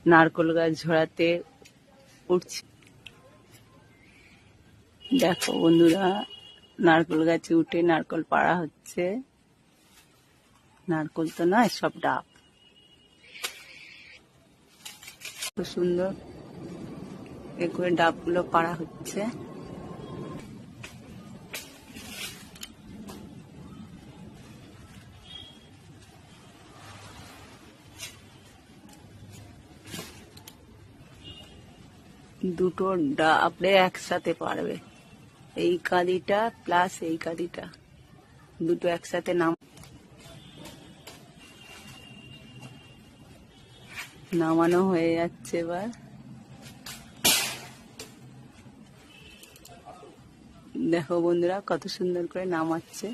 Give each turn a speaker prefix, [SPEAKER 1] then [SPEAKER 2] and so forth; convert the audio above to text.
[SPEAKER 1] নারকোল গাছ ঝোড়াতে উঠছে। দেখো বন্ধুরা, নারকোল গাছে উঠে নারকোল পাড়া হচ্ছে। নারকোল তো নয়, সব ডাব। খুব সুন্দর এ করে ডাবগুলো পাড়া হচ্ছে। দুটো ডাবড়ে একসাথে পারবে, এই কাঁদিটা প্লাস এই কাঁদিটা, দুটো একসাথে নামানো হয়ে যাচ্ছে। এবার দেখো বন্ধুরা, কত সুন্দর করে নামাচ্ছে।